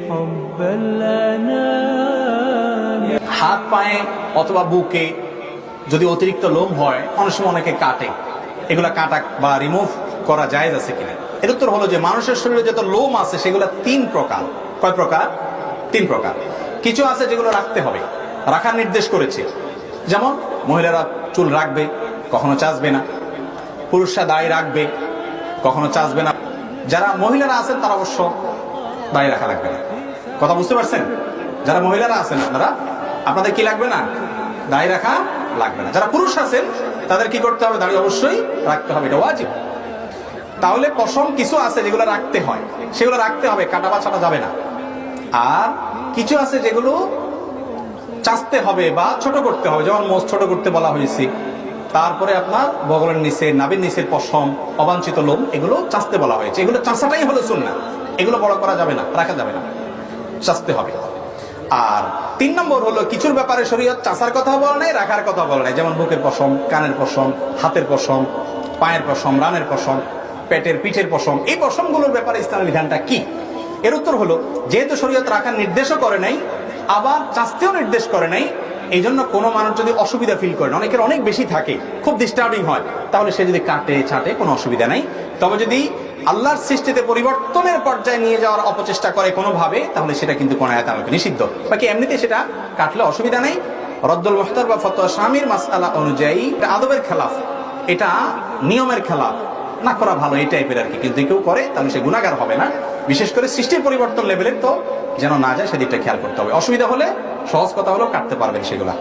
حب الأنام। হাত পায়ে অথবা বুকে যদি অতিরিক্ত লোম হয় অনেক সময় অনেকে কাটে, এগুলা কাটা বা রিমুভ করা জায়েজ আছে কিনা? এর উত্তর হলো যে মানুষের শরীরে যত লোম আছে সেগুলো 3 প্রকার। কয় প্রকার? 3 প্রকার। কিছু আছে যেগুলো রাখতে হবে, রাখার নির্দেশ করেছে, যেমন মহিলারা চুল রাখবে, কখনো চাচবে না। পুরুষরা দাড়ি রাখবে, কখনো চাচবে না। যারা মহিলারা আছেন তারা অবশ্য দাড়ি রাখা লাগবে না। কথা বুঝতে পারছেন? যারা মহিলারা আছেন আপনাদের কি লাগবে না? দাড়ি রাখা লাগবে না। যারা পুরুষ আছেন তাদের কি করতে হবে? দাড়ি অবশ্যই রাখতে হবে, এটা ওয়াজিব। তাহলে পশম কিছু আছে যেগুলো রাখতে হয়, সেগুলো রাখতে হবে, কাটা বা ছাটা যাবে না। আর কিছু আছে যেগুলো চাচতে হবে বা ছোট করতে হবে, যেমন মোজ ছোট করতে বলা হয়েছে। তারপরে আপনার বগলের নিচে, নাভির নিচের পশম, অবাঞ্ছিত লোম, এগুলো চাচতে বলা হয়েছে। এগুলো চাচাটাই হলো সুন্নাহ, এগুলো বড় করা যাবে না, রাখা যাবে না, চাচতে হবে। আর 3 নম্বর হলো কিছুর ব্যাপারে শরীয়ত চাচার কথা বলে নাই, রাখার কথা বলে নাই, যেমন বুকের পশম, কানের পশম, হাতের পশম, পায়ের পশম, রানের পশম, পেটের পিঠের পশম। এই পশমগুলোর ব্যাপারে ইসলামের বিধানটা কি? এর উত্তর হলো, যেহেতু শরীয়ত রাখার নির্দেশও করে নাই, আবার চাচতেও নির্দেশ করে নাই, এই জন্য কোনো মানুষ যদি অসুবিধা ফিল করে, অনেকের অনেক বেশি থাকে, খুব ডিস্টার্বিং হয়, তাহলে সে যদি কাটে ছাটে কোনো অসুবিধা নাই। তবে যদি আল্লাহর সৃষ্টিতে পরিবর্তনের পর্যায়ে নিয়ে যাওয়ার অপচেষ্টা করে কোনোভাবে, তাহলে সেটা কিন্তু কোন আয়াত আলোকে নিষিদ্ধ। বাকি এমনিতে সেটা কাটলে অসুবিধা নেই। রদ্দুল মুখতার বা ফতোয়া স্বামীর মাসআলা অনুযায়ী এটা আদবের খেলাফ, এটা নিয়মের খেলাফ, না করা ভালো এই টাইপের আর কি। কিন্তু কেউ করে তাহলে সে গুনাহগার হবে না। বিশেষ করে সৃষ্টির পরিবর্তন লেভেলের তো যেন না যায় সেদিকটা খেয়াল করতে হবে। অসুবিধা হলে সহজ কথা হলো কাটতে পারবেন সেগুলা।